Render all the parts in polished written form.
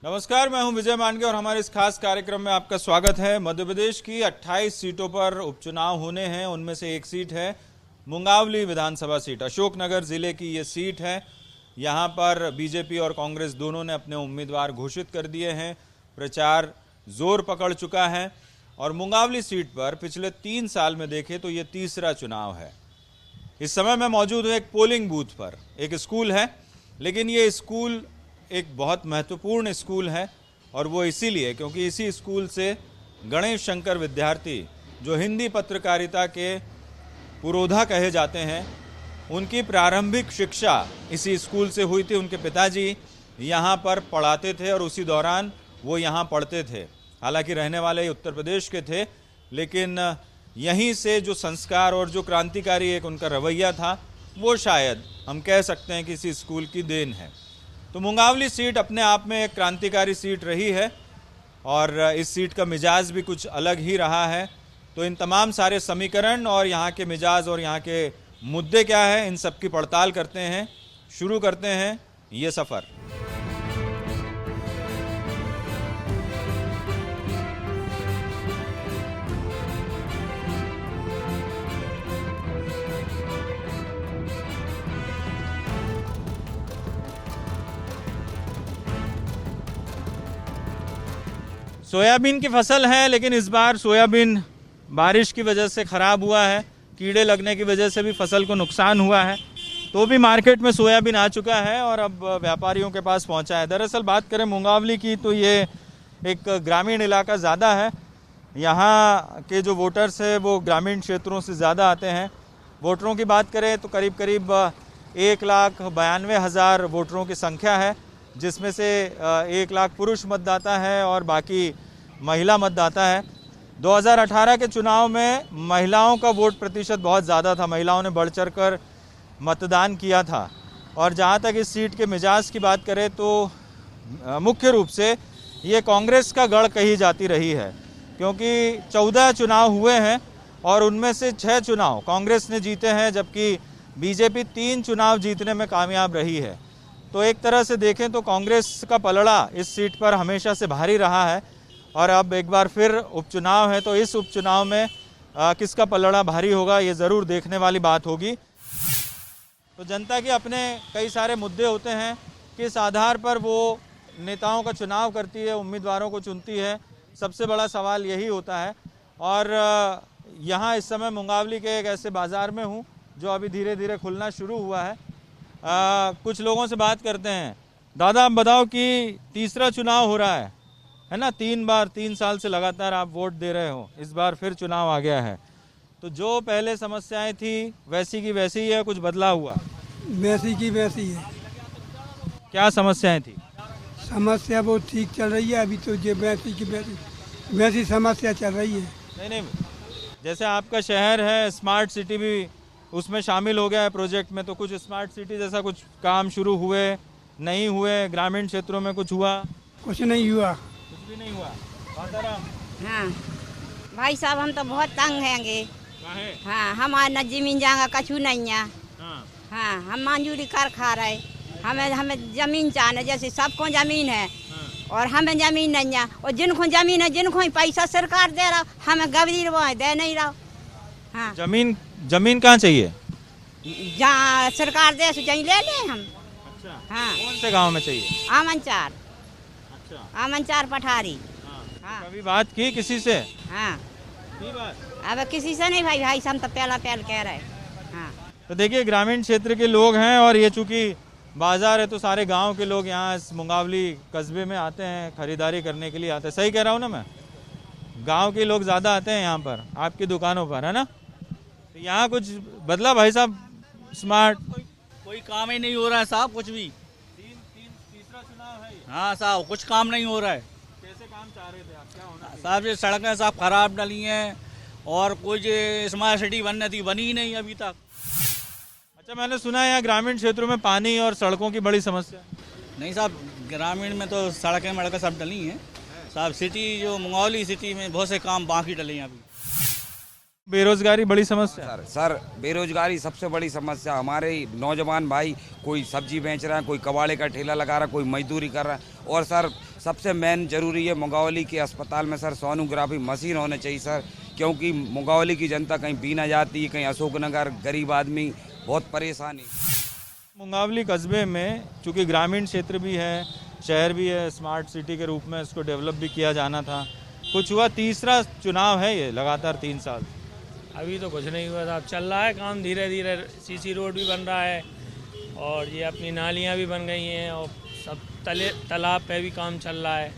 नमस्कार, मैं हूं विजय मानके और हमारे इस खास कार्यक्रम में आपका स्वागत है। मध्य प्रदेश की 28 सीटों पर उपचुनाव होने हैं। उनमें से एक सीट है मुंगावली विधानसभा सीट। अशोकनगर जिले की ये सीट है। यहां पर बीजेपी और कांग्रेस दोनों ने अपने उम्मीदवार घोषित कर दिए हैं। प्रचार जोर पकड़ चुका है और मुंगावली सीट पर पिछले 3 साल में देखें तो ये तीसरा चुनाव है। इस समय मैं मौजूद हूँ एक पोलिंग बूथ पर। एक स्कूल है, लेकिन ये स्कूल एक बहुत महत्वपूर्ण स्कूल है और वो इसीलिए क्योंकि इसी स्कूल से गणेश शंकर विद्यार्थी, जो हिंदी पत्रकारिता के पुरोधा कहे जाते हैं, उनकी प्रारंभिक शिक्षा इसी स्कूल से हुई थी। उनके पिताजी यहाँ पर पढ़ाते थे और उसी दौरान वो यहाँ पढ़ते थे। हालांकि रहने वाले उत्तर प्रदेश के थे, लेकिन यहीं से जो संस्कार और जो क्रांतिकारी एक उनका रवैया था, वो शायद हम कह सकते हैं कि इसी स्कूल की देन है। तो मुंगावली सीट अपने आप में एक क्रांतिकारी सीट रही है और इस सीट का मिजाज भी कुछ अलग ही रहा है। तो इन तमाम सारे समीकरण और यहाँ के मिजाज और यहाँ के मुद्दे क्या है, इन सब की पड़ताल करते हैं। शुरू करते हैं ये सफ़र। सोयाबीन की फसल है, लेकिन इस बार सोयाबीन बारिश की वजह से ख़राब हुआ है। कीड़े लगने की वजह से भी फसल को नुकसान हुआ है। तो भी मार्केट में सोयाबीन आ चुका है और अब व्यापारियों के पास पहुंचा है। दरअसल बात करें मुंगावली की तो ये एक ग्रामीण इलाका ज़्यादा है। यहाँ के जो वोटर्स हैं वो ग्रामीण क्षेत्रों से ज़्यादा आते हैं। वोटरों की बात करें तो करीब 1,92,000 वोटरों की संख्या है, जिसमें से 1 लाख पुरुष मतदाता है और बाकी महिला मतदाता है। 2018 के चुनाव में महिलाओं का वोट प्रतिशत बहुत ज़्यादा था। महिलाओं ने बढ़ चढ़ कर मतदान किया था। और जहाँ तक इस सीट के मिजाज की बात करें तो मुख्य रूप से ये कांग्रेस का गढ़ कही जाती रही है, क्योंकि 14 चुनाव हुए हैं और उनमें से 6 चुनाव कांग्रेस ने जीते हैं, जबकि बीजेपी 3 चुनाव जीतने में कामयाब रही है। तो एक तरह से देखें तो कांग्रेस का पलड़ा इस सीट पर हमेशा से भारी रहा है और अब एक बार फिर उपचुनाव है। तो इस उपचुनाव में किसका पलड़ा भारी होगा, ये ज़रूर देखने वाली बात होगी। तो जनता के अपने कई सारे मुद्दे होते हैं, किस आधार पर वो नेताओं का चुनाव करती है, उम्मीदवारों को चुनती है। सबसे बड़ा सवाल यही होता है। और यहाँ इस समय मुंगावली के एक ऐसे बाज़ार में हूँ जो अभी धीरे धीरे खुलना शुरू हुआ है। कुछ लोगों से बात करते हैं। दादा, आप बताओ कि तीसरा चुनाव हो रहा है ना? 3 साल से लगातार आप वोट दे रहे हो। इस बार फिर चुनाव आ गया है, तो जो पहले समस्याएं थी वैसी की वैसी ही है, कुछ बदलाव हुआ? वैसी की वैसी है। क्या समस्याएं थी? समस्या वो ठीक चल रही है अभी तो, जो वैसी की वैसी समस्या चल रही है। नहीं, जैसे आपका शहर है, स्मार्ट सिटी भी उसमें शामिल हो गया है प्रोजेक्ट में, तो कुछ स्मार्ट सिटी जैसा कुछ काम शुरू हुए, नहीं हुए? ग्रामीण क्षेत्रों में कुछ हुआ? कुछ नहीं हुआ। कुछ भी नहीं हुआ। हाँ भाई साहब, हम तो बहुत तंग हैंगे। हाँ, हमारे न जमीन जाएगा कछु नहीं है। हाँ, हम मंजूरी कर खा रहे। हमें जमीन चाहिए, जैसे सबको जमीन है और हमें जमीन नहीं है। और जिनको जमीन है, जिनको पैसा सरकार दे रहा, हमें गरीब वो दे नहीं रहा। हाँ, जमीन कहाँ चाहिए? जहाँ सरकार दे सो ले ले हम। अच्छा, हाँ। कौन से गांव में चाहिए? आमनचार। अच्छा, आमनचार पठारी। हाँ। कभी बात की किसी से? हाँ, की बात? अब किसी से नहीं भाई हम तो पहला कह रहे। हाँ, तो देखिए, ग्रामीण क्षेत्र के लोग हैं और ये चूंकि बाजार है तो सारे गांव के लोग यहाँ इस मुंगावली कस्बे में आते हैं, खरीदारी करने के लिए आते हैं। सही कह रहा हूँ ना मैं? गांव के लोग ज़्यादा आते हैं यहाँ पर आपकी दुकानों पर, है ना? तो यहाँ कुछ बदला भाई साहब? स्मार्ट कोई काम ही नहीं हो रहा है साहब, कुछ भी। तीसरा चुनाव है। हाँ साहब, कुछ काम नहीं हो रहा है। कैसे काम चाह रहे थे आप? क्या होना चाहिए? साहब ये सड़कें साहब खराब डली हैं और कुछ स्मार्ट सिटी बनने थी, बनी ही नहीं अभी तक। अच्छा, मैंने सुना है यहाँ ग्रामीण क्षेत्रों में पानी और सड़कों की बड़ी समस्या है। नहीं साहब, ग्रामीण में तो सड़कें मड़कें सब डली हैं साहब। सिटी जो मुंगावली सिटी में बहुत से काम बाकी डले हैं अभी। बेरोजगारी बड़ी समस्या। सर बेरोजगारी सबसे बड़ी समस्या। हमारे नौजवान भाई कोई सब्जी बेच रहा है, कोई कबाड़े का ठेला लगा रहा है, कोई मजदूरी कर रहा है। और सर सबसे मेन जरूरी है मुंगावली के अस्पताल में सर सोनोग्राफी मशीन होनी चाहिए सर, क्योंकि मुंगावली की जनता कहीं बीना जाती है, कहीं अशोकनगर, गरीब आदमी बहुत परेशानी। मुंगावली कस्बे में चूँकि ग्रामीण क्षेत्र भी है, शहर भी है, स्मार्ट सिटी के रूप में इसको डेवलप भी किया जाना था। कुछ हुआ? तीसरा चुनाव है ये लगातार 3 साल। अभी तो कुछ नहीं हुआ था, अब चल रहा है काम धीरे धीरे। सीसी रोड भी बन रहा है और ये अपनी नालियाँ भी बन गई हैं और सब तालाब पे भी काम चल रहा है।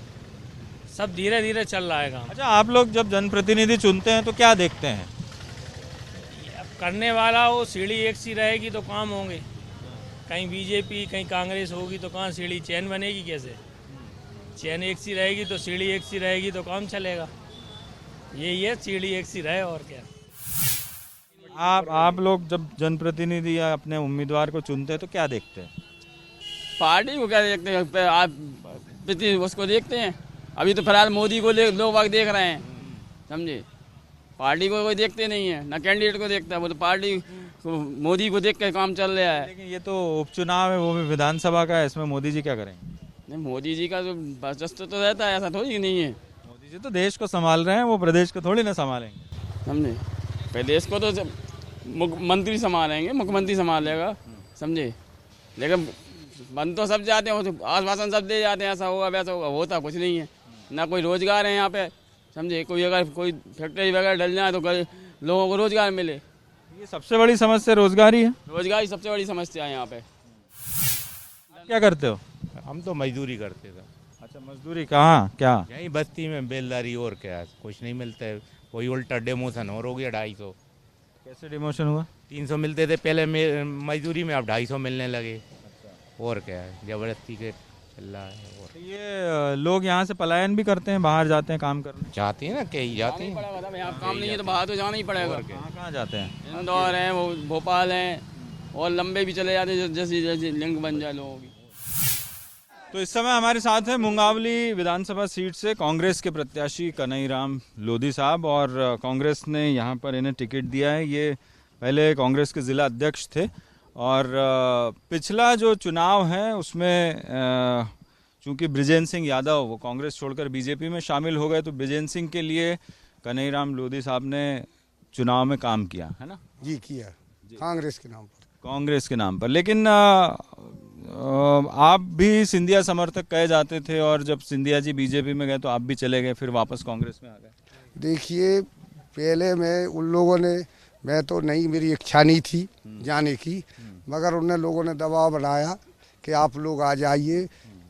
सब धीरे धीरे चल रहा है काम। अच्छा, आप लोग जब जनप्रतिनिधि चुनते हैं तो क्या देखते हैं? अब करने वाला वो सीढ़ी एक सी रहेगी तो काम होंगे। कहीं बीजेपी कहीं कांग्रेस होगी तो कहाँ सीढ़ी चैन बनेगी? कैसे चैन एक सी रहेगी तो सीढ़ी एक सी रहेगी तो काम चलेगा। यही है, सीढ़ी एक सी रहे और क्या। आप लोग जब जनप्रतिनिधि या अपने उम्मीदवार को चुनते हैं तो क्या देखते हैं? पार्टी को क्या देखते हैं? आप उसको देखते हैं। अभी तो फिलहाल मोदी को लोग देख रहे हैं, समझे। पार्टी को कोई देखते नहीं है, ना कैंडिडेट को देखता है। वो तो पार्टी मोदी को देख के काम चल रहा है। लेकिन ये तो उपचुनाव है, वो भी विधानसभा का है, इसमें मोदी जी क्या करेंगे? नहीं, मोदी जी का तो वर्चस्व तो रहता है, ऐसा थोड़ी नहीं है। मोदी जी तो देश को संभाल रहे हैं, वो प्रदेश को थोड़ी ना संभालेंगे, समझे। प्रदेश को तो मंत्री संभालेंगे, मुख्यमंत्री संभालेगा, समझे। लेकिन बन तो सब जाते हैं, तो आश्वासन सब दे जाते हैं, ऐसा होगा वैसा होगा, होता कुछ नहीं है। ना कोई रोजगार है यहाँ पे, समझे। कोई अगर कोई फैक्ट्री वगैरह डल जाए तो लोगों को रोजगार मिले। ये सबसे बड़ी समस्या रोजगारी है। रोजगार सबसे बड़ी समस्या है यहाँ पे। क्या करते हो? हम तो मजदूरी करते थे। अच्छा, मजदूरी कहाँ? क्या? यहीं बस्ती में बेलदारी, और क्या, कुछ नहीं मिलता है। कोई उल्टा डिमोशन हो गया 250। कैसे डिमोशन हुआ? 300 मिलते थे पहले मजदूरी में, अब 250 मिलने लगे। और क्या है, जबरदस्ती के चल रहा है। और तो ये लोग यहाँ से पलायन भी करते हैं, बाहर जाते हैं काम करने। जाते हैं ना, कहीं जाते हैं। यहाँ काम नहीं है तो बाहर तो जाना ही पड़ेगा। कहाँ जाते हैं? इंदौर है, वो भोपाल है, और लंबे भी चले जाते हैं, जैसे जैसे लिंक बन जाए लोगों की। तो इस समय हमारे साथ है मुंगावली विधानसभा सीट से कांग्रेस के प्रत्याशी कन्हैयाराम लोधी साहब, और कांग्रेस ने यहाँ पर इन्हें टिकट दिया है। ये पहले कांग्रेस के जिला अध्यक्ष थे, और पिछला जो चुनाव है उसमें चूंकि बृजेंद्र सिंह यादव वो कांग्रेस छोड़कर बीजेपी में शामिल हो गए, तो बृजेंद्र सिंह के लिए कन्हैयाराम लोधी साहब ने चुनाव में काम किया है ना जी, किया कांग्रेस के नाम पर। कांग्रेस के नाम पर। लेकिन आप भी सिंधिया समर्थक कहे जाते थे, और जब सिंधिया जी बीजेपी में गए तो आप भी चले गए, फिर वापस कांग्रेस में आ गए। देखिए, पहले मैं उन लोगों ने, मैं तो नहीं, मेरी इच्छा नहीं थी जाने की, मगर उन लोगों ने दबाव बनाया कि आप लोग आ जाइए।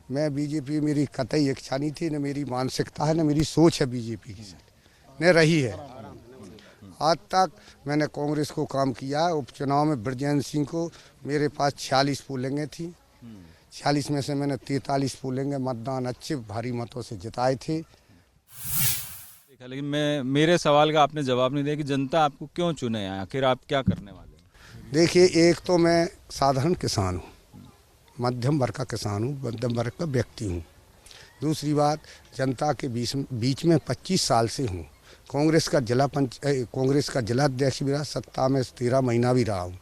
मैं बीजेपी, मेरी कतई इच्छा नहीं थी, न मेरी मानसिकता है, न मेरी सोच है बीजेपी की न रही है। आज तक मैंने कांग्रेस को काम किया। उपचुनाव में बृजेंद्र सिंह को मेरे पास 46 पोलिंगें थी, 46 में से मैंने 43 पोलिंगें मतदान अच्छे भारी मतों से जिताए थे। लेकिन मेरे सवाल का आपने जवाब नहीं दिया कि जनता आपको क्यों चुने है, आखिर आप क्या करने वाले हैं? देखिए, एक तो मैं साधारण किसान हूँ, मध्यम वर्ग का किसान हूँ, मध्यम वर्ग का व्यक्ति हूँ। दूसरी बात, जनता के बीच में 25 साल से हूँ। कांग्रेस का जिला अध्यक्ष भी रहा, सत्ता में 13 महीना भी रहा हूँ।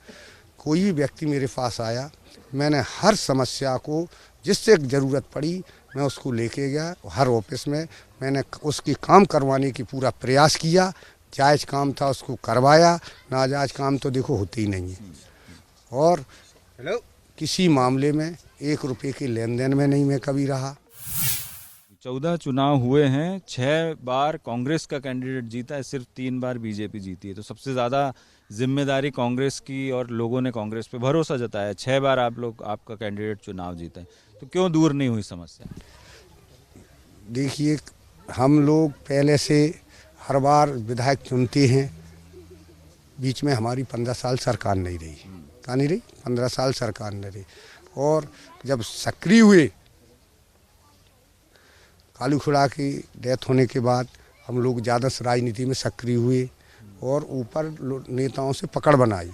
कोई भी व्यक्ति मेरे पास आया, मैंने हर समस्या को, जिससे ज़रूरत पड़ी, मैं उसको लेके गया। हर ऑफिस में मैंने उसकी काम करवाने की पूरा प्रयास किया। जायज़ काम था उसको करवाया, नाजायज़ काम तो देखो होते ही नहीं है। और किसी मामले में 1 रुपये के लेन देन में नहीं मैं कभी रहा। 14 चुनाव हुए हैं, 6 बार कांग्रेस का कैंडिडेट जीता है, सिर्फ 3 बार बीजेपी जीती है। तो सबसे ज़्यादा जिम्मेदारी कांग्रेस की, और लोगों ने कांग्रेस पे भरोसा जताया। 6 बार आपका कैंडिडेट चुनाव जीता है, तो क्यों दूर नहीं हुई समस्या? देखिए, हम लोग पहले से हर बार विधायक चुनते हैं। बीच में हमारी 15 साल सरकार नहीं रही, कहाँ नहीं रही, 15 साल सरकार नहीं रही। और जब सक्रिय हुए, कालू खुड़ा की डेथ होने के बाद हम लोग ज़्यादा राजनीति में सक्रिय हुए, और ऊपर नेताओं से पकड़ बनाई।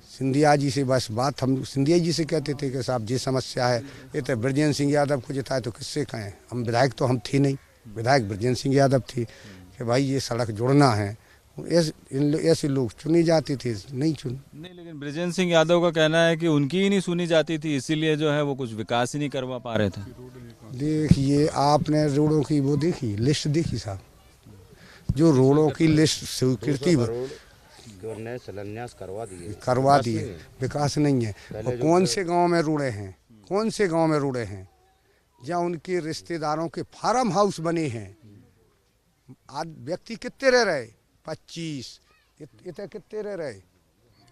सिंधिया जी से बस बात, हम सिंधिया जी से कहते थे कि साहब ये समस्या है, ये तो बृजेंद्र सिंह यादव को जिताए तो किससे कहें, हम विधायक तो हम थे नहीं, विधायक बृजेंद्र सिंह यादव थे, कि भाई ये सड़क जुड़ना है, ऐसे लोग चुने जाते थे, नहीं चुने। नहीं, लेकिन बृजेंद्र सिंह यादव का कहना है कि उनकी ही नहीं सुनी जाती थी, इसीलिए जो है वो कुछ विकास ही नहीं करवा पा रहे थे। देखिए, आपने रोडों की वो देखी, लिस्ट देखी साहब, जो रोडों की लिस्ट स्वीकृति करवा दिए, विकास नहीं है। और कौन से गांव में रोडे हैं, कौन से गांव में रोडे हैं जहाँ उनके रिश्तेदारों के फार्म हाउस बने हैं। आज व्यक्ति कितने रह रहे, 25, इतने कितने रह रहे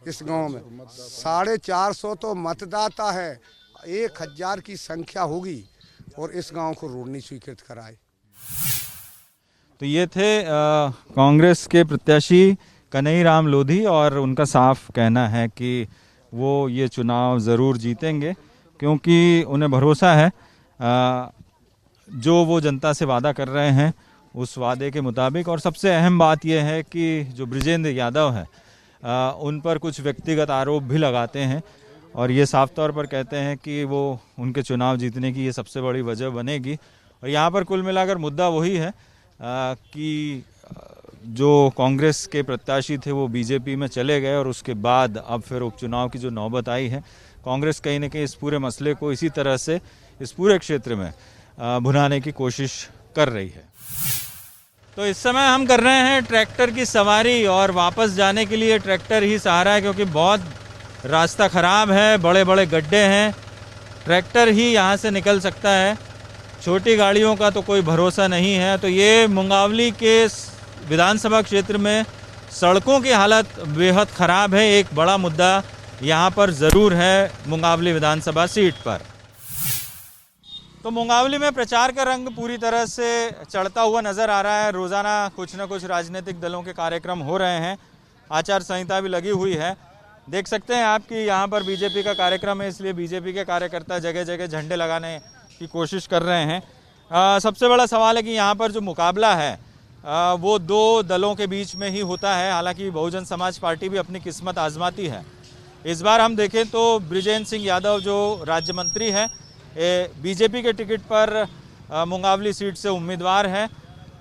इस गांव में? 450 तो मतदाता है, 1000 की संख्या होगी, और इस गांव को रोड नहीं स्वीकृत कराए। तो ये थे कांग्रेस के प्रत्याशी कन्हैयाराम लोधी, और उनका साफ कहना है कि वो ये चुनाव ज़रूर जीतेंगे, क्योंकि उन्हें भरोसा है जो वो जनता से वादा कर रहे हैं उस वादे के मुताबिक। और सबसे अहम बात यह है कि जो बृजेंद्र यादव है उन पर कुछ व्यक्तिगत आरोप भी लगाते हैं, और ये साफ तौर पर कहते हैं कि वो उनके चुनाव जीतने की ये सबसे बड़ी वजह बनेगी। और यहाँ पर कुल मिलाकर मुद्दा वही है कि जो कांग्रेस के प्रत्याशी थे वो बीजेपी में चले गए, और उसके बाद अब फिर उपचुनाव की जो नौबत आई है, कांग्रेस कहीं ना कहीं इस पूरे मसले को इसी तरह से इस पूरे क्षेत्र में भुनाने की कोशिश कर रही है। तो इस समय हम कर रहे हैं ट्रैक्टर की सवारी, और वापस जाने के लिए ट्रैक्टर ही सहारा है, क्योंकि बहुत रास्ता ख़राब है, बड़े बड़े गड्ढे हैं, ट्रैक्टर ही यहाँ से निकल सकता है, छोटी गाड़ियों का तो कोई भरोसा नहीं है। तो ये मुंगावली के विधानसभा क्षेत्र में सड़कों की हालत बेहद ख़राब है, एक बड़ा मुद्दा यहाँ पर ज़रूर है मुंगावली विधानसभा सीट पर। तो मुंगावली में प्रचार का रंग पूरी तरह से चढ़ता हुआ नज़र आ रहा है। रोज़ाना कुछ न कुछ राजनीतिक दलों के कार्यक्रम हो रहे हैं, आचार संहिता भी लगी हुई है। देख सकते हैं आप कि यहाँ पर बीजेपी का कार्यक्रम है, इसलिए बीजेपी के कार्यकर्ता जगह जगह झंडे लगाने की कोशिश कर रहे हैं। सबसे बड़ा सवाल है कि यहाँ पर जो मुकाबला है वो दो दलों के बीच में ही होता है। हालांकि बहुजन समाज पार्टी भी अपनी किस्मत आजमाती है। इस बार हम देखें तो बृजेंद्र सिंह यादव जो राज्य मंत्री है बीजेपी के टिकट पर मुंगावली सीट से उम्मीदवार है।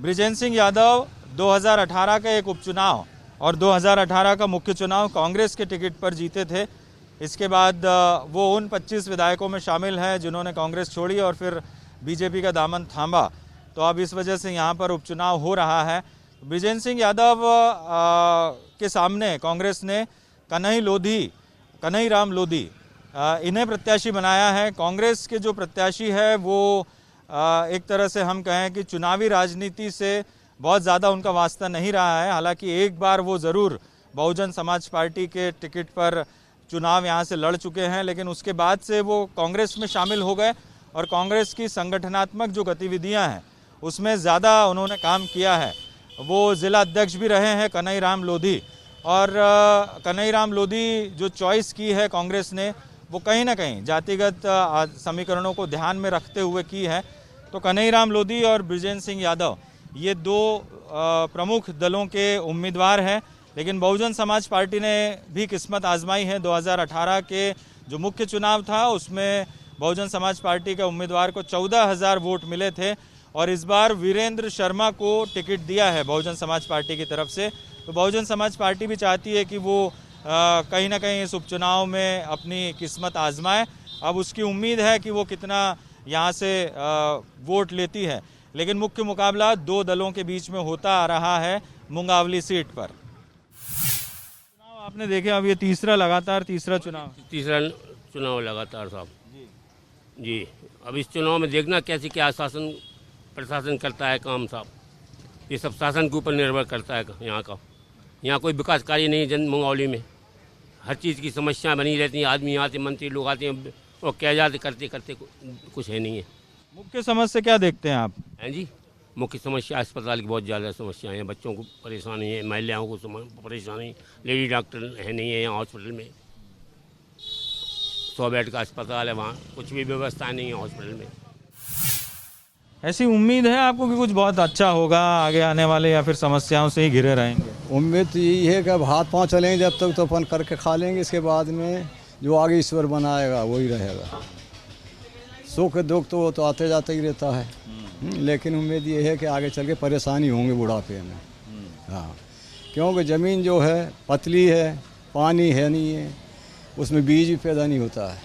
बृजेंद्र सिंह यादव 2018 का एक उपचुनाव और 2018 का मुख्य चुनाव कांग्रेस के टिकट पर जीते थे। इसके बाद वो उन 25 विधायकों में शामिल हैं जिन्होंने कांग्रेस छोड़ी और फिर बीजेपी का दामन थामा। तो अब इस वजह से यहाँ पर उपचुनाव हो रहा है। बृजेंद्र सिंह यादव के सामने कांग्रेस ने कन्हैयाराम लोधी इन्हें प्रत्याशी बनाया है। कांग्रेस के जो प्रत्याशी है वो एक तरह से हम कहें कि चुनावी राजनीति से बहुत ज़्यादा उनका वास्ता नहीं रहा है। हालांकि एक बार वो ज़रूर बहुजन समाज पार्टी के टिकट पर चुनाव यहाँ से लड़ चुके हैं, लेकिन उसके बाद से वो कांग्रेस में शामिल हो गए और कांग्रेस की संगठनात्मक जो गतिविधियाँ हैं उसमें ज़्यादा उन्होंने काम किया है। वो ज़िला अध्यक्ष भी रहे हैं कन्हैयाराम लोधी, और कन्हैयाराम लोधी जो चॉइस की है कांग्रेस ने वो कहीं ना कहीं जातिगत समीकरणों को ध्यान में रखते हुए की है। तो कन्हैयाराम लोधी और बृजेंद्र सिंह यादव ये दो प्रमुख दलों के उम्मीदवार हैं, लेकिन बहुजन समाज पार्टी ने भी किस्मत आजमाई है। 2018 के जो मुख्य चुनाव था उसमें बहुजन समाज पार्टी के उम्मीदवार को 14,000 वोट मिले थे और इस बार वीरेंद्र शर्मा को टिकट दिया है बहुजन समाज पार्टी की तरफ से। तो बहुजन समाज पार्टी भी चाहती है कि वो कहीं ना कहीं इस उपचुनाव में अपनी किस्मत आजमाए। अब उसकी उम्मीद है कि वो कितना यहाँ से वोट लेती है, लेकिन मुख्य मुकाबला दो दलों के बीच में होता आ रहा है मुंगावली सीट पर। चुनाव आपने देखे, अब ये तीसरा चुनाव लगातार साहब जी। अब इस चुनाव में देखना कैसे क्या शासन प्रशासन करता है काम साहब, ये सब शासन के ऊपर निर्भर करता है। यहाँ कोई विकास कार्य नहीं जन मुंगावली में, हर चीज़ की समस्याएं बनी रहती हैं। आदमी आते, मंत्री लोग आते हैं और क्या जाते करते कुछ है नहीं है। मुख्य समस्या क्या देखते हैं आप? हैं जी, मुख्य समस्या अस्पताल की बहुत ज़्यादा समस्याएं हैं। बच्चों को परेशानी है, महिलाओं को परेशानी, लेडी डॉक्टर है नहीं है यहाँ हॉस्पिटल में। 100 बेड का अस्पताल है, वहाँ कुछ भी व्यवस्था नहीं है हॉस्पिटल में। ऐसी उम्मीद है आपको कि कुछ बहुत अच्छा होगा आगे आने वाले, या फिर समस्याओं से ही घिरे रहेंगे? उम्मीद तो यही है कि अब हाथ पाँव चलेंगे जब तक तो अपन करके खा लेंगे, इसके बाद में जो आगे ईश्वर बनाएगा वही रहेगा। सुख दुख तो वो तो आते जाते ही रहता है, लेकिन उम्मीद ये है कि आगे चल के परेशानी होंगे बुढ़ापे में। हाँ, क्योंकि ज़मीन जो है पतली है, पानी है नहीं है, उसमें बीज भी पैदा नहीं होता है।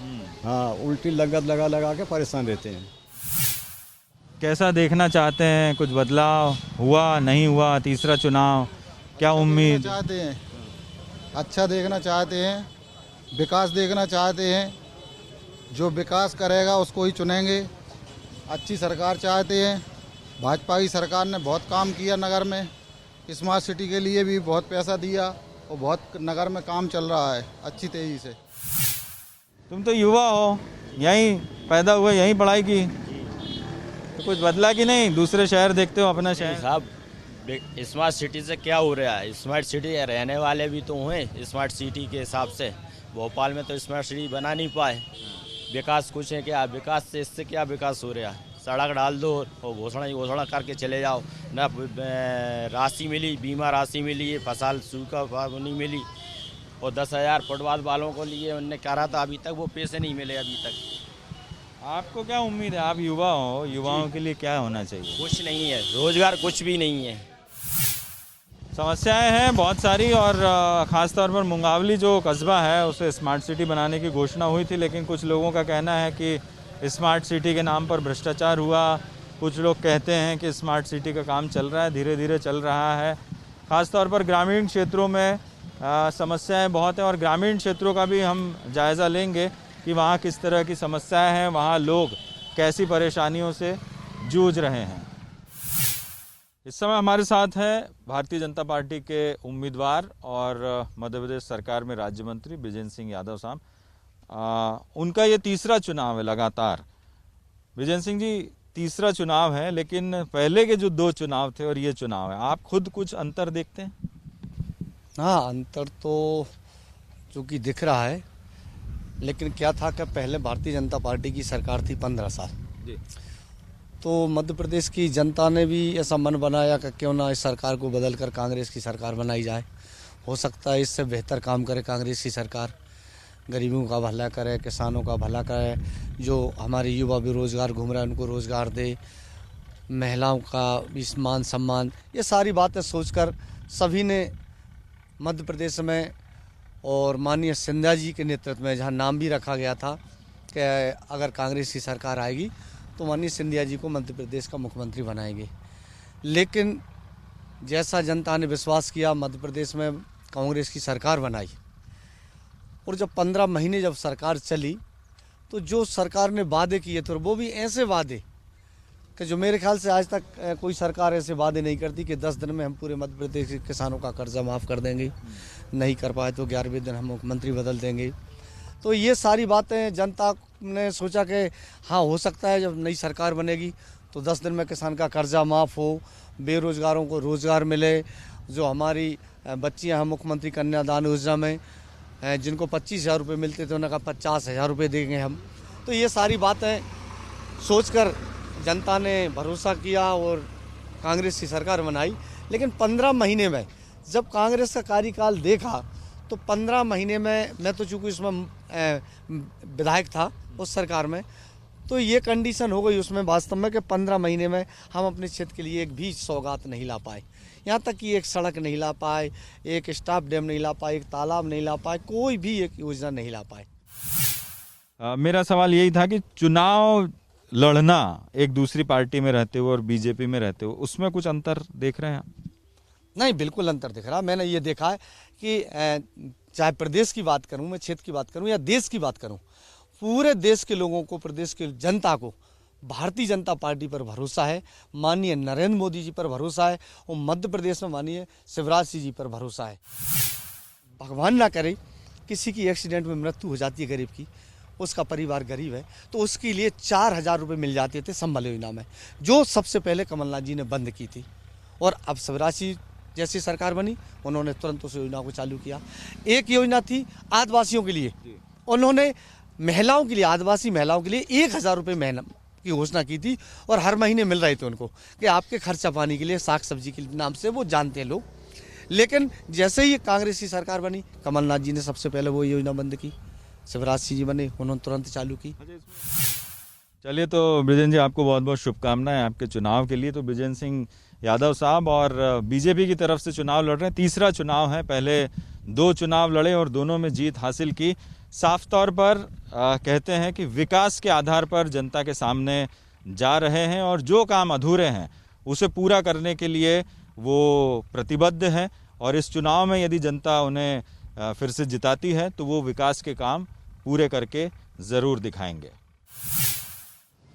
हाँ, उल्टी लागत लगा लगा के परेशान रहते हैं। कैसा देखना चाहते हैं? कुछ बदलाव हुआ, नहीं हुआ? तीसरा चुनाव, क्या उम्मीद चाहते हैं? अच्छा देखना चाहते हैं, विकास देखना चाहते हैं। जो विकास करेगा उसको ही चुनेंगे। अच्छी सरकार चाहते हैं। भाजपा की सरकार ने बहुत काम किया नगर में, स्मार्ट सिटी के लिए भी बहुत पैसा दिया और बहुत नगर में काम चल रहा है अच्छी तेज़ी से। तुम तो युवा हो, यहीं पैदा हुए, यहीं पढ़ाई की, तो कुछ बदला कि नहीं? दूसरे शहर देखते हो, अपना शहर? साहब, स्मार्ट सिटी से क्या हो रहा है? स्मार्ट सिटी रहने वाले भी तो हुए स्मार्ट सिटी के हिसाब से। भोपाल में तो स्मार्ट सिटी बना नहीं पाए। विकास कुछ है क्या? विकास से इससे क्या विकास हो रहा है? सड़क डाल दो और घोषणा करके चले जाओ। न राशि मिली, बीमा राशि मिली है, फसल सूखा नहीं मिली, और 10,000 फुटपाथ वालों को लिए उनने कहा था, अभी तक वो पैसे नहीं मिले अभी तक। आपको क्या उम्मीद है? आप युवा हो, युवाओं के लिए क्या होना चाहिए? कुछ नहीं है, रोजगार कुछ भी नहीं है। समस्याएं हैं बहुत सारी, और ख़ास तौर पर मुंगावली जो कस्बा है उसे स्मार्ट सिटी बनाने की घोषणा हुई थी, लेकिन कुछ लोगों का कहना है कि स्मार्ट सिटी के नाम पर भ्रष्टाचार हुआ। कुछ लोग कहते हैं कि स्मार्ट सिटी का काम चल रहा है, धीरे धीरे चल रहा है। ख़ास तौर पर ग्रामीण क्षेत्रों में समस्याएं बहुत हैं, और ग्रामीण क्षेत्रों का भी हम जायज़ा लेंगे कि वहाँ किस तरह की समस्याएं हैं, वहाँ लोग कैसी परेशानियों से जूझ रहे हैं। इस समय हमारे साथ है भारतीय जनता पार्टी के उम्मीदवार और मध्य प्रदेश सरकार में राज्य मंत्री बिजेंद्र सिंह यादव साहब। उनका ये तीसरा चुनाव है लगातार। बिजेंद्र सिंह जी, तीसरा चुनाव है, लेकिन पहले के जो 2 चुनाव थे और ये चुनाव है, आप खुद कुछ अंतर देखते हैं? हाँ, अंतर तो चूँकि दिख रहा है, लेकिन क्या था कि पहले भारतीय जनता पार्टी की सरकार थी 15 साल जी। तो मध्य प्रदेश की जनता ने भी ऐसा मन बनाया कि क्यों ना इस सरकार को बदलकर कांग्रेस की सरकार बनाई जाए। हो सकता है इससे बेहतर काम करे कांग्रेस की सरकार, गरीबों का भला करे, किसानों का भला करे, जो हमारे युवा बेरोजगार घूम रहे हैं उनको रोजगार दे, महिलाओं का मान सम्मान, ये सारी बातें सोचकर सभी ने मध्य प्रदेश में, और माननीय सिंधिया जी के नेतृत्व में जहाँ नाम भी रखा गया था कि अगर कांग्रेस की सरकार आएगी तो माननीय सिंधिया जी को मध्य प्रदेश का मुख्यमंत्री बनाएंगे। लेकिन जैसा जनता ने विश्वास किया, मध्य प्रदेश में कांग्रेस की सरकार बनाई, और जब 15 महीने जब सरकार चली तो जो सरकार ने वादे किए थे, वो भी ऐसे वादे कि जो मेरे ख्याल से आज तक कोई सरकार ऐसे वादे नहीं करती कि 10 दिन में हम पूरे मध्य प्रदेश के किसानों का कर्जा माफ़ कर देंगे, नहीं कर पाए तो 11वें दिन हम मुख्यमंत्री बदल देंगे। तो ये सारी बातें जनता ने सोचा कि हाँ, हो सकता है जब नई सरकार बनेगी तो 10 दिन में किसान का कर्जा माफ़ हो, बेरोज़गारों को रोज़गार मिले, जो हमारी बच्चियाँ हैं मुख्यमंत्री कन्यादान योजना में जिनको 25,000 रुपये मिलते थे, उन्होंने कहा 50,000 रुपये देंगे हम। तो ये सारी बातें सोचकर जनता ने भरोसा किया और कांग्रेस की सरकार बनाई। लेकिन 15 महीने में जब कांग्रेस का कार्यकाल देखा तो 15 महीने में, मैं तो चूँकि उसमें विधायक था उस सरकार में, तो ये कंडीशन हो गई उसमें वास्तव में कि 15 महीने में हम अपने क्षेत्र के लिए एक भी सौगात नहीं ला पाए। यहाँ तक कि एक सड़क नहीं ला पाए, एक स्टाफ डैम नहीं ला पाए, एक तालाब नहीं ला पाए, कोई भी एक योजना नहीं ला पाए। मेरा सवाल यही था कि चुनाव लड़ना एक दूसरी पार्टी में रहते हुए और बीजेपी में रहते हुए, उसमें कुछ अंतर देख रहे हैं आप? नहीं, बिल्कुल अंतर दिख रहा। मैंने ये देखा है कि चाहे प्रदेश की बात करूं, मैं क्षेत्र की बात करूं या देश की बात करूं, पूरे देश के लोगों को, प्रदेश की जनता को भारतीय जनता पार्टी पर भरोसा है, माननीय नरेंद्र मोदी जी पर भरोसा है, और मध्य प्रदेश में माननीय शिवराज सिंह जी पर भरोसा है। भगवान ना करे किसी की एक्सीडेंट में मृत्यु हो जाती है गरीब की, उसका परिवार गरीब है, तो उसके लिए 4,000 रुपये मिल जाते थे संबल योजना में, जो सबसे पहले कमलनाथ जी ने बंद की थी। और अब शिवराज सिंह जैसी सरकार बनी, उन्होंने तुरंत उस योजना को चालू किया। एक योजना थी आदिवासियों के लिए, उन्होंने महिलाओं के लिए, आदिवासी महिलाओं के लिए 1,000 रुपये महीना की घोषणा की थी, और हर महीने मिल रहे थे उनको कि आपके खर्चा पानी के लिए, साग सब्जी के नाम से वो जानते हैं लोग। लेकिन जैसे ही कांग्रेस की सरकार बनी, कमलनाथ जी ने सबसे पहले वो योजना बंद की, शिवराज सिंह जी बने, उन्होंने तुरंत चालू की। चलिए, तो ब्रिजेन जी आपको बहुत बहुत शुभकामनाएं आपके चुनाव के लिए। तो ब्रिजेन सिंह यादव साहब और बीजेपी की तरफ से चुनाव लड़ रहे हैं, तीसरा चुनाव है, पहले 2 चुनाव लड़े और दोनों में जीत हासिल की। साफ तौर पर कहते हैं कि विकास के आधार पर जनता के सामने जा रहे हैं और जो काम अधूरे हैं उसे पूरा करने के लिए वो प्रतिबद्ध है। और इस चुनाव में यदि जनता उन्हें फिर से जिताती है तो वो विकास के काम पूरे करके ज़रूर दिखाएंगे।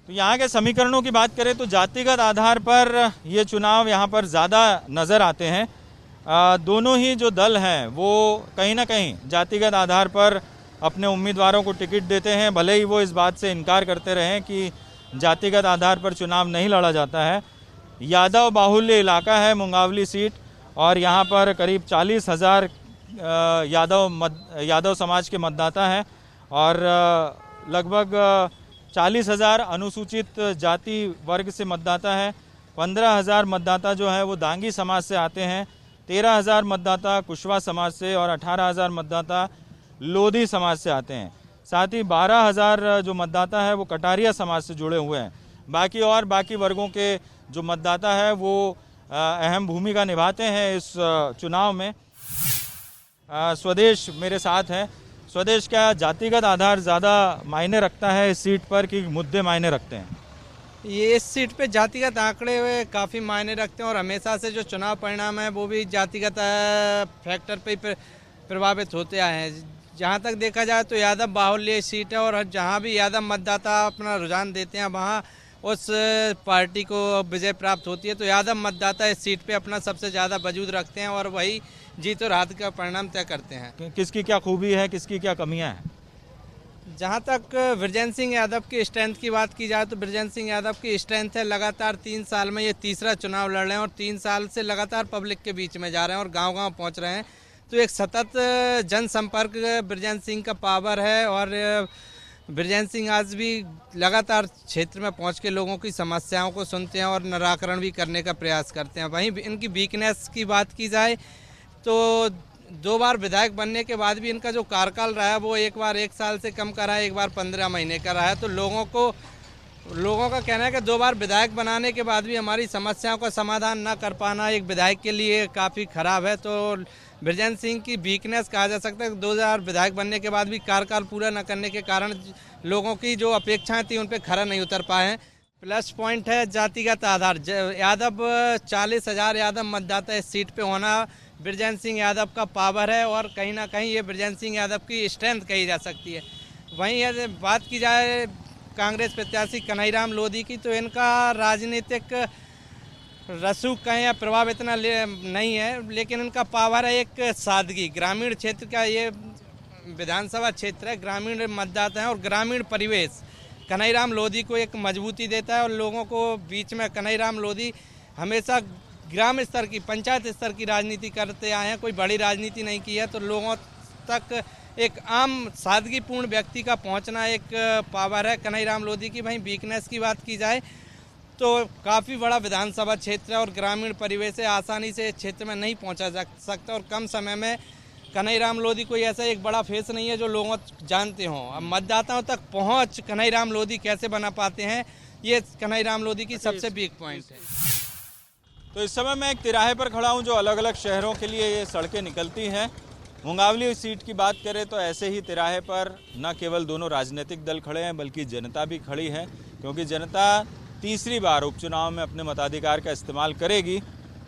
तो यहाँ के समीकरणों की बात करें तो जातिगत आधार पर ये चुनाव यहाँ पर ज़्यादा नज़र आते हैं। दोनों ही जो दल हैं वो कहीं ना कहीं जातिगत आधार पर अपने उम्मीदवारों को टिकट देते हैं, भले ही वो इस बात से इनकार करते रहें कि जातिगत आधार पर चुनाव नहीं लड़ा जाता है। यादव बाहुल्य इलाका है मुंगावली सीट और यहाँ पर करीब 40,000 यादव समाज के मतदाता हैं और लगभग 40,000 अनुसूचित जाति वर्ग से मतदाता है। 15,000 मतदाता जो है वो दांगी समाज से आते हैं, 13,000 मतदाता कुशवा समाज से और 18,000 मतदाता लोधी समाज से आते हैं। साथ ही 12,000 जो मतदाता है वो कटारिया समाज से जुड़े हुए हैं। बाकी वर्गों के जो मतदाता है वो अहम भूमिका निभाते हैं इस चुनाव में। स्वदेश मेरे साथ है। स्वदेश, क्या जातिगत आधार ज़्यादा मायने रखता है इस सीट पर कि मुद्दे मायने रखते हैं? ये इस सीट पे जातिगत आंकड़े हुए काफ़ी मायने रखते हैं और हमेशा से जो चुनाव परिणाम है वो भी जातिगत फैक्टर पे प्रभावित होते आए हैं। जहाँ तक देखा जाए तो यादव बाहुल्य सीट है और जहाँ भी यादव मतदाता अपना रुझान देते हैं वहाँ उस पार्टी को विजय प्राप्त होती है। तो यादव मतदाता इस सीट पे अपना सबसे ज़्यादा वजूद रखते हैं और वही जीत और हार का परिणाम तय करते हैं। किसकी क्या खूबी है, किसकी क्या कमियां हैं? जहाँ तक ब्रिजेन सिंह यादव की स्ट्रेंथ की बात की जाए तो ब्रिजेन सिंह यादव की स्ट्रेंथ है, लगातार 3 साल में ये तीसरा चुनाव लड़ रहे हैं और 3 साल से लगातार पब्लिक के बीच में जा रहे हैं और गांव-गांव पहुंच रहे हैं। तो एक सतत जनसंपर्क ब्रिजेन सिंह का पावर है और ब्रिजेन सिंह आज भी लगातार क्षेत्र में पहुंच के लोगों की समस्याओं को सुनते हैं और निराकरण भी करने का प्रयास करते हैं। वहीं इनकी वीकनेस की बात की जाए तो 2 बार विधायक बनने के बाद भी इनका जो कार्यकाल रहा है वो एक बार 1 साल से कम का रहा है, एक बार 15 महीने का रहा है। तो लोगों का कहना है कि 2 बार विधायक बनाने के बाद भी हमारी समस्याओं का समाधान न कर पाना एक विधायक के लिए काफ़ी खराब है। तो ब्रिजेन सिंह की वीकनेस कहा जा सकता है कि 2000 विधायक बनने के बाद भी कार्यकाल पूरा न करने के कारण लोगों की जो अपेक्षाएं थी उन पर खरा नहीं उतर पाए हैं। प्लस पॉइंट है जातिगत आधार। यादव 40,000 यादव मतदाता इस सीट पे होना ब्रिजेन सिंह यादव का पावर है और कहीं ना कहीं ये ब्रिजेन सिंह यादव की स्ट्रेंथ कही जा सकती है। वहीं यदि बात की जाए कांग्रेस प्रत्याशी कन्हैयाराम लोधी की तो इनका राजनीतिक रसूख कहें या प्रभाव इतना नहीं है, लेकिन इनका पावर है एक सादगी। ग्रामीण क्षेत्र का ये विधानसभा क्षेत्र है, ग्रामीण मतदाता हैं और ग्रामीण परिवेश कन्हैयाराम लोधी को एक मजबूती देता है और लोगों को बीच में कन्हैयाराम लोधी हमेशा ग्राम स्तर की पंचायत स्तर की राजनीति करते आए हैं, कोई बड़ी राजनीति नहीं की है। तो लोगों तक एक आम सादगीपूर्ण व्यक्ति का पहुंचना एक पावर है कन्हैयाराम लोधी की। वहीं वीकनेस की बात की जाए तो काफ़ी बड़ा विधानसभा क्षेत्र है और ग्रामीण परिवेश से आसानी से क्षेत्र में नहीं पहुंचा जा सकता और कम समय में कन्हैयाराम लोधी कोई ऐसा एक बड़ा फेस नहीं है जो लोग जानते हों। अब मतदाताओं तक पहुंच कन्हैयाराम लोधी कैसे बना पाते हैं, ये कन्हैयाराम लोधी की सबसे वीक पॉइंट है। तो इस समय मैं एक तिराहे पर खड़ा हूं जो अलग अलग शहरों के लिए ये सड़कें निकलती हैं। मुंगावली सीट की बात करें तो ऐसे ही तिराहे पर न केवल दोनों राजनीतिक दल खड़े हैं बल्कि जनता भी खड़ी है, क्योंकि जनता तीसरी बार उपचुनाव में अपने मताधिकार का इस्तेमाल करेगी।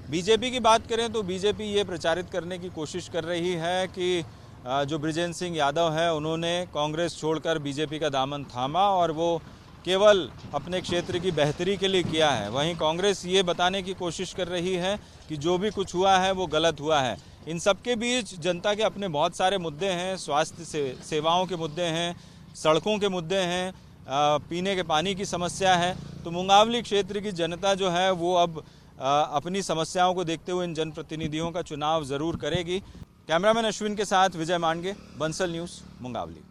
बीजेपी की बात करें तो बीजेपी ये प्रचारित करने की कोशिश कर रही है कि जो ब्रिजेन सिंह यादव है उन्होंने कांग्रेस छोड़कर बीजेपी का दामन थामा और वो केवल अपने क्षेत्र की बेहतरी के लिए किया है। वहीं कांग्रेस ये बताने की कोशिश कर रही है कि जो भी कुछ हुआ है वो गलत हुआ है। इन सबके बीच जनता के अपने बहुत सारे मुद्दे हैं, स्वास्थ्य सेवाओं के मुद्दे हैं, सड़कों के मुद्दे हैं, पीने के पानी की समस्या है। तो मुंगावली क्षेत्र की जनता जो है वो अब अपनी समस्याओं को देखते हुए इन जनप्रतिनिधियों का चुनाव ज़रूर करेगी। कैमरामैन अश्विन के साथ विजय मांडगे, बंसल न्यूज़, मुंगावली।